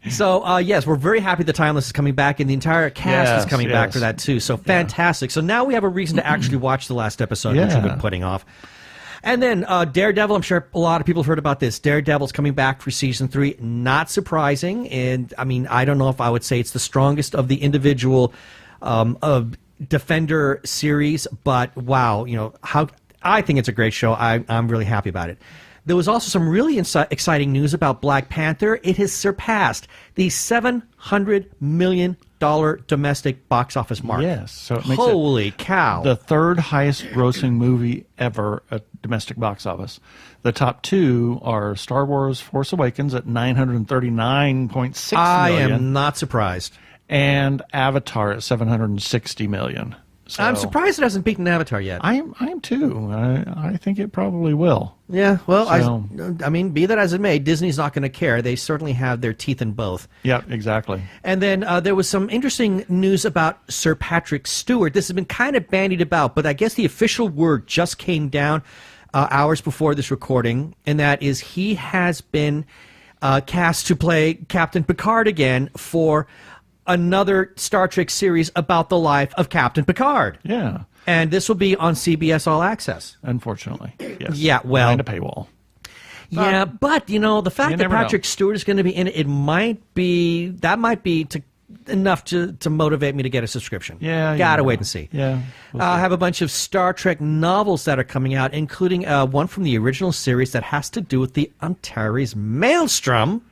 So, yes, we're very happy the Timeless is coming back, and the entire cast is coming back for that, too. So, fantastic. So now we have a reason to actually watch the last episode, which we've been putting off. And then Daredevil, I'm sure a lot of people have heard about this. Daredevil's coming back for season 3. Not surprising. And, I mean, I don't know if I would say it's the strongest of the individual Defender series, but wow, I think it's a great show. I'm really happy about it. There was also some really exciting news about Black Panther. It has surpassed the $700 million domestic box office mark. Yes. So it makes Holy cow. The third highest grossing movie ever at domestic box office. The top two are Star Wars Force Awakens at $939.6 million. I am not surprised. And Avatar at $760 million. So, I'm surprised it hasn't beaten Avatar yet. I am too. I think it probably will. Yeah, well, So- I mean, be that as it may, Disney's not going to care. They certainly have their teeth in both. Yeah, exactly. And then there was some interesting news about Sir Patrick Stewart. This has been kind of bandied about, but I guess the official word just came down hours before this recording, and that is he has been cast to play Captain Picard again for another Star Trek series about the life of Captain Picard. Yeah. And this will be on CBS All Access. Unfortunately. Yes. Yeah, well. Behind a paywall. Yeah, but, the fact that never Patrick know. Stewart is going to be in it, might be enough to motivate me to get a subscription. Yeah. Gotta wait and see. Yeah. I have a bunch of Star Trek novels that are coming out, including one from the original series that has to do with the Antares Maelstrom.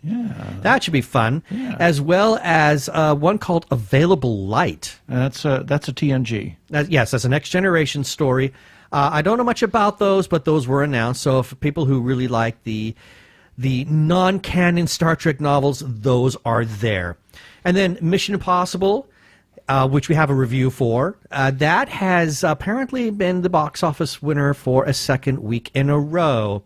Yeah. That should be fun. Yeah. As well as one called Available Light. That's a TNG. Yes, that's a next generation story. I don't know much about those, but those were announced. So for people who really like the non-canon Star Trek novels, those are there. And then Mission Impossible, which we have a review for, that has apparently been the box office winner for a second week in a row.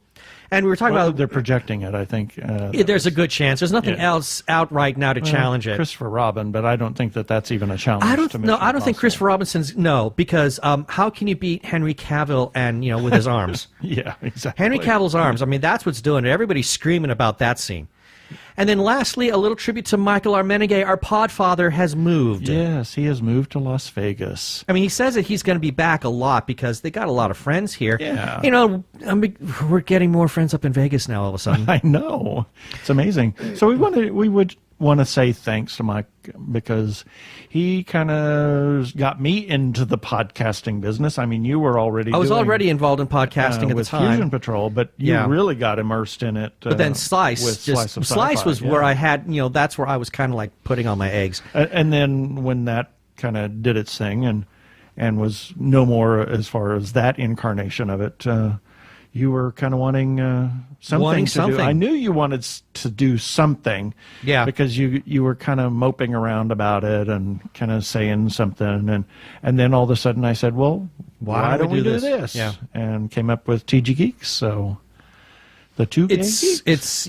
And we were talking about... They're projecting it, I think. There's a good chance. There's nothing else out right now to challenge it. Christopher Robin, but I don't think that's even a challenge. I don't think Christopher Robinson's... No, because how can you beat Henry Cavill and, with his arms? Yeah, exactly. Henry Cavill's arms. I mean, that's what's doing it. Everybody's screaming about that scene. And then lastly, a little tribute to Michael Armenegay. Our podfather has moved. Yes, he has moved to Las Vegas. I mean, he says that he's going to be back a lot because they got a lot of friends here. Yeah. We're getting more friends up in Vegas now all of a sudden. I know. It's amazing. So we would want to say thanks to Mike because he kind of got me into the podcasting business. I mean, you were already I was already involved in podcasting at the time. Fusion Patrol, but you really got immersed in it. But then Slice was where I had, that's where I was kind of like putting on my eggs. And then when that kind of did its thing and was no more as far as that incarnation of it, you were kind of wanting something to do. I knew you wanted to do something. Yeah. Because you were kind of moping around about it and kind of saying something. And then all of a sudden I said, well, why don't we do this? Yeah. And came up with TG Geeks. So the two Geeks. It's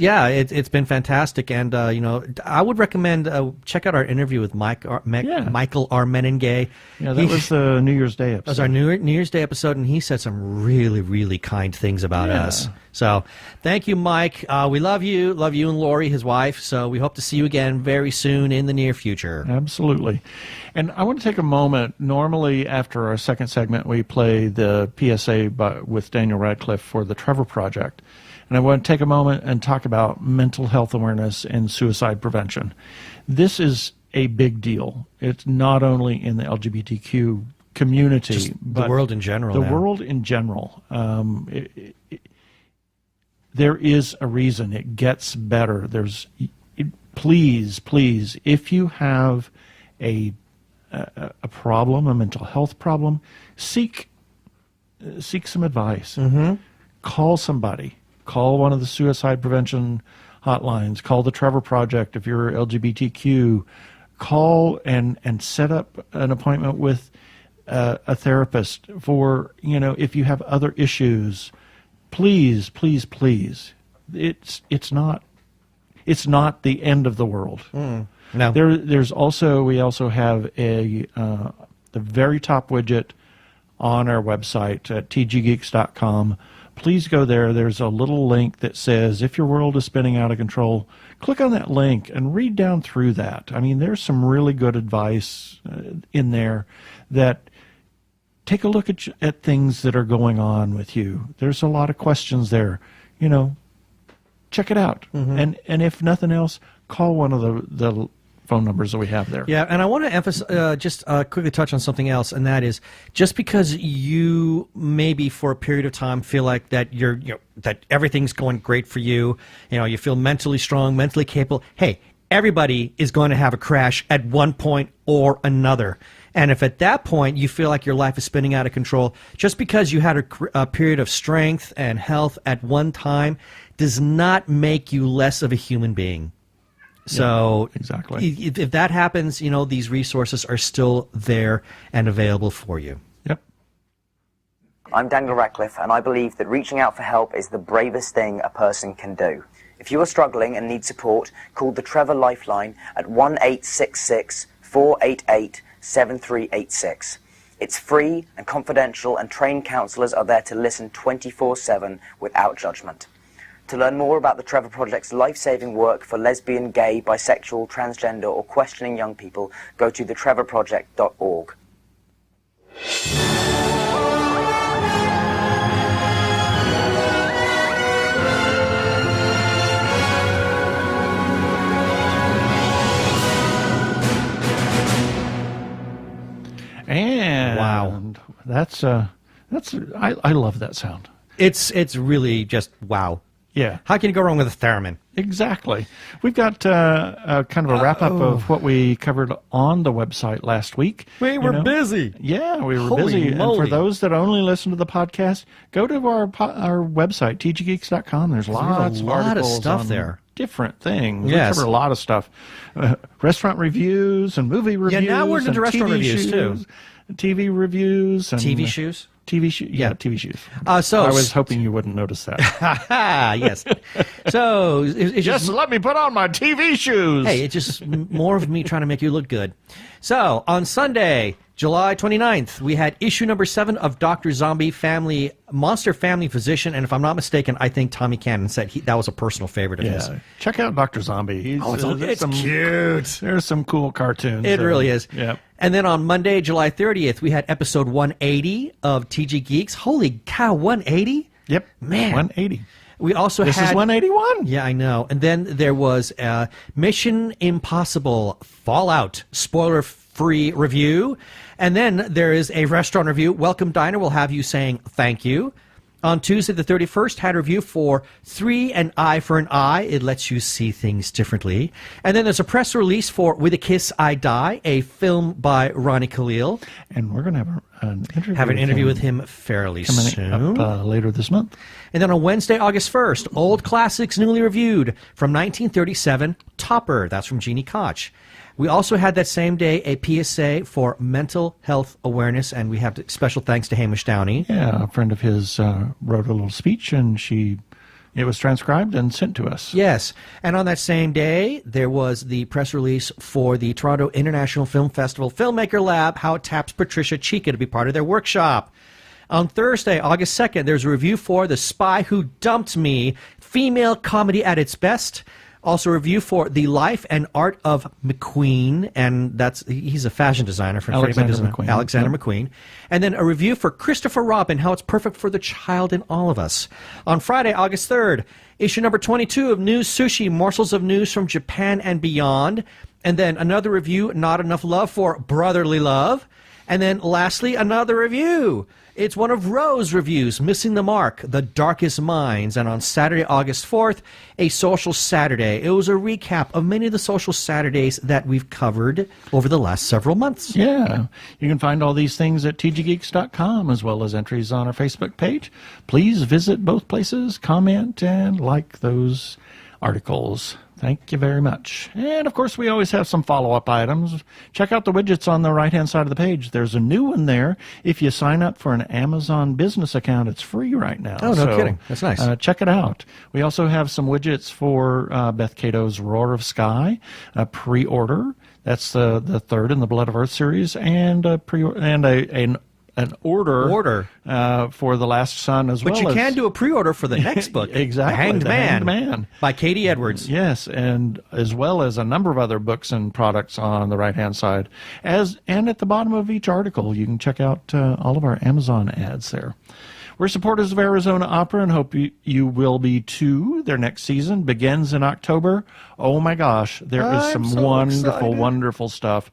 been fantastic. And, I would recommend check out our interview with Michael Armenengay. Yeah, that was the New Year's Day episode. That was our New Year's Day episode, and he said some really, really kind things about us. So thank you, Mike. We love you and Lori, his wife. So we hope to see you again very soon in the near future. Absolutely. And I want to take a moment. Normally, after our second segment, we play the PSA with Daniel Radcliffe for the Trevor Project. And I want to take a moment and talk about mental health awareness and suicide prevention. This is a big deal. It's not only in the LGBTQ community, but the world in general. The world in general. There is a reason it gets better. Please, if you have a problem, a mental health problem, seek some advice. Mm-hmm. Call somebody. Call one of the suicide prevention hotlines. Call the Trevor Project if you're LGBTQ. Call and set up an appointment with a therapist for, if you have other issues. Please. It's not the end of the world. No. We also have the very top widget on our website at tggeeks.com. Please go there. There's a little link that says, if your world is spinning out of control, click on that link and read down through that. I mean, there's some really good advice in there that take a look at things that are going on with you. There's a lot of questions there. Check it out. Mm-hmm. And if nothing else, call one of the phone numbers that we have there. Yeah, and I want to emphasize, just quickly touch on something else, and that is just because you maybe for a period of time feel like that that everything's going great for you, you feel mentally strong, mentally capable. Hey, everybody is going to have a crash at one point or another. And if at that point you feel like your life is spinning out of control, just because you had a period of strength and health at one time does not make you less of a human being. So exactly. If that happens, these resources are still there and available for you. Yep. I'm Daniel Radcliffe, and I believe that reaching out for help is the bravest thing a person can do. If you are struggling and need support, call the Trevor Lifeline at 1-866-488-7386. It's free and confidential, and trained counsellors are there to listen 24/7 without judgment. To learn more about the Trevor Project's life-saving work for lesbian, gay, bisexual, transgender, or questioning young people, go to thetrevorproject.org. And wow, I love that sound. It's really just wow. Yeah. How can you go wrong with a theremin? Exactly. We've got kind of a wrap-up of what we covered on the website last week. We were busy. Yeah, we were Holy busy. moly. And for those that only listen to the podcast, go to our website, tggeeks.com. There's lots of articles stuff on there. different things. Yes. We cover a lot of stuff. Restaurant reviews and movie reviews. Yeah, now we're into and restaurant TV reviews, too. shoes, TV reviews. And TV shoes? TV shoes. Yeah, TV shoes. So I was hoping you wouldn't notice that. yes. So it's Just let me put on my TV shoes. Hey, it's just more of me trying to make you look good. So, on Sunday, July 29th, we had issue number 7 of Dr. Zombie Monster Family Physician, and if I'm not mistaken, I think Tommy Cannon said that was a personal favorite of his. Check out Dr. Zombie. It's cute. There's some cool cartoons. It really is. Yeah. And then on Monday, July 30th, we had episode 180 of TG Geeks. Holy cow, 180? Yep. Man. 180. We also This had... is 181. Yeah, I know. And then there was Mission Impossible Fallout spoiler-free review. And then there is a restaurant review. Welcome Diner will have you saying thank you. On Tuesday the 31st, had a review for 3 An Eye for an Eye. It lets you see things differently. And then there's a press release for With a Kiss I Die, a film by Ronnie Khalil. And we're going to have an interview with him fairly coming soon. up later this month. And then on Wednesday, August 1st, Old Classics Newly Reviewed from 1937, Topper. That's from Jeannie Koch. We also had that same day a PSA for mental health awareness, and we have special thanks to Hamish Downey. Yeah, a friend of his wrote a little speech, and it was transcribed and sent to us. Yes, and on that same day, there was the press release for the Toronto International Film Festival Filmmaker Lab, how it taps Patricia Chica to be part of their workshop. On Thursday, August 2nd, there's a review for The Spy Who Dumped Me, female comedy at its best. Also a review for The Life and Art of McQueen, and he's a fashion designer. Alexander McQueen. Alexander McQueen. And then a review for Christopher Robin, how it's perfect for the child in all of us. On Friday, August 3rd, issue number 22 of News Sushi, Morsels of News from Japan and Beyond. And then another review, Not Enough Love for Brotherly Love. And then lastly, another review. It's one of Rose's reviews, Missing the Mark, The Darkest Minds. And on Saturday, August 4th, a Social Saturday. It was a recap of many of the Social Saturdays that we've covered over the last several months. Yeah. You can find all these things at tggeeks.com as well as entries on our Facebook page. Please visit both places, comment, and like those articles. Thank you very much. And, of course, we always have some follow-up items. Check out the widgets on the right-hand side of the page. There's a new one there. If you sign up for an Amazon business account, it's free right now. Oh, no kidding. That's nice. Check it out. We also have some widgets for Beth Cato's Roar of Sky, a pre-order. That's the third in the Blood of Earth series, and an order for The Last Son as well. But you can do a pre-order for the next book. Exactly. Hanged Hanged Man Man by Katie Edwards. Yes, and as well as a number of other books and products on the right-hand side. And at the bottom of each article, you can check out all of our Amazon ads there. We're supporters of Arizona Opera and hope you will be too. Their next season begins in October. Oh my gosh, there is some wonderful stuff.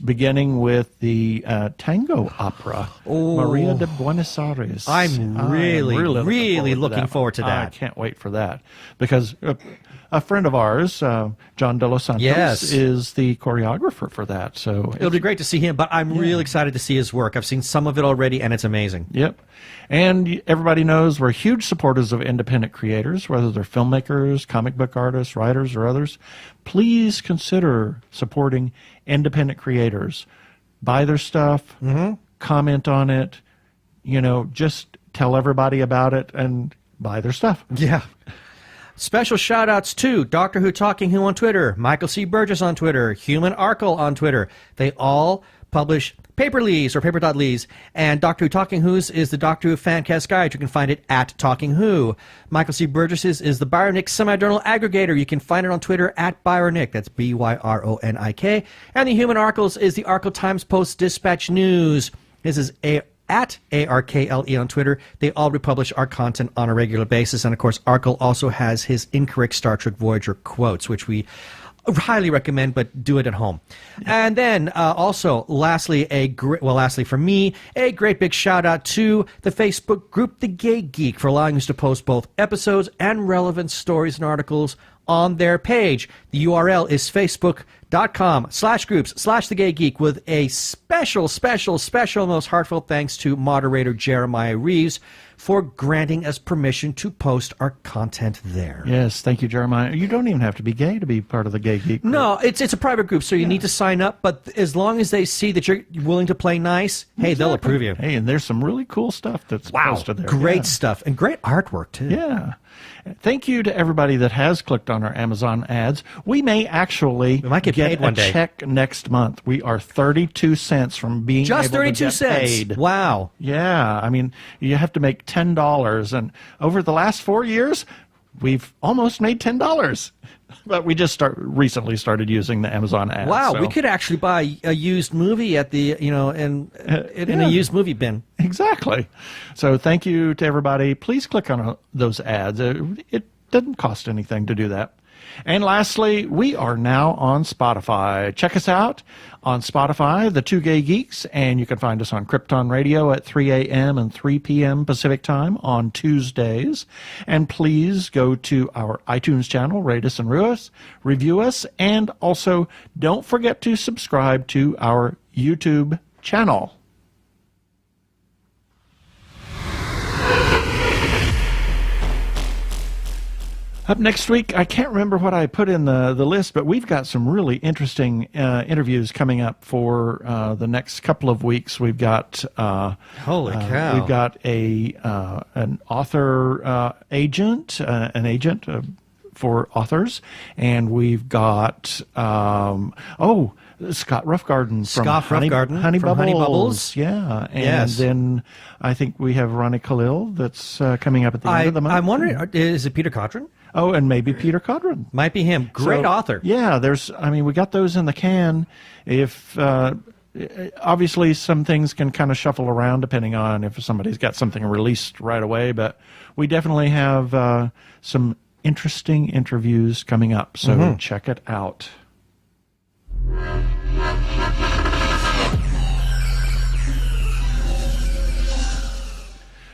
Beginning with the tango opera, Maria de Buenos Aires. I'm really looking forward to that. I can't wait for that because a friend of ours, John De Los Santos, is the choreographer for that. So it'll be great to see him, but I'm really excited to see his work. I've seen some of it already, and it's amazing. Yep. And everybody knows we're huge supporters of independent creators, whether they're filmmakers, comic book artists, writers, or others. Please consider supporting independent creators. Buy their stuff, comment on it, just tell everybody about it and buy their stuff. Yeah. Special shout-outs to Doctor Who Talking Who on Twitter, Michael C. Burgess on Twitter, Human Arkle on Twitter. They all publish Paperlies or Paper.Lees, and Doctor Who Talking Who's is the Doctor Who Fancast Guide. You can find it at Talking Who. Michael C. Burgess's is the Byronic Semi-Journal Aggregator. You can find it on Twitter at Byronic. That's Byronik. And the Human Arkles is the Arkle Times Post Dispatch News. This is at ARKLE on Twitter. They all republish our content on a regular basis. And, of course, Arkle also has his incorrect Star Trek Voyager quotes, which we highly recommend, but do it at home. And then also, lastly for me, a great big shout out to the Facebook group, The Gay Geek, for allowing us to post both episodes and relevant stories and articles on their page. The URL is facebook.com/groups/The Gay Geek, with a special, most heartfelt thanks to moderator Jeremiah Reeves for granting us permission to post our content there. Yes, thank you, Jeremiah. You don't even have to be gay to be part of the Gay Geek group. No, it's a private group, so you need to sign up, but as long as they see that you're willing to play nice, hey, they'll approve you. Hey, and there's some really cool stuff that's posted there. Great stuff, and great artwork, too. Yeah. Thank you to everybody that has clicked on our Amazon ads. We may actually get paid one day. Check next month. We are 32 cents from being just able 32 to get cents. paid. Wow. Yeah, I mean, you have to make $10, and over the last 4 years, we've almost made $10. But we just recently started using the Amazon ads. Wow, so. We could actually buy a used movie at the, in a used movie bin. Exactly. So thank you to everybody. Please click on those ads. It doesn't cost anything to do that. And lastly, we are now on Spotify. Check us out on Spotify, The Two Gay Geeks, and you can find us on Krypton Radio at 3 a.m. and 3 p.m. Pacific Time on Tuesdays. And please go to our iTunes channel, rate us and review us, and also don't forget to subscribe to our YouTube channel. Up next week, I can't remember what I put in the list, but we've got some really interesting interviews coming up for the next couple of weeks. We've got holy cow! We've got an author agent, an agent for authors, and we've got Scott Roughgarden from Honey Bubbles. Yeah, and then I think we have Ronnie Khalil that's coming up at the end of the month. I'm wondering, is it Peter Codron? Oh, and maybe Peter Codron. Might be him. Great author. Yeah, we got those in the can. If obviously some things can kind of shuffle around depending on if somebody's got something released right away, but we definitely have some interesting interviews coming up, so check it out.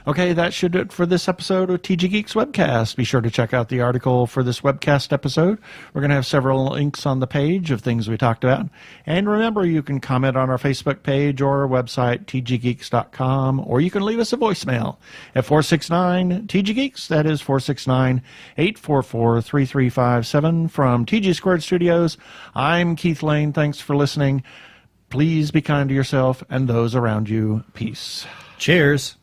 Okay, that should do it for this episode of TG Geeks Webcast. Be sure to check out the article for this webcast episode. We're going to have several links on the page of things we talked about. And remember, you can comment on our Facebook page or our website, tggeeks.com, or you can leave us a voicemail at 469-TG-GEEKS. That is 469-844-3357. From TG Squared Studios, I'm Keith Lane. Thanks for listening. Please be kind to yourself and those around you. Peace. Cheers.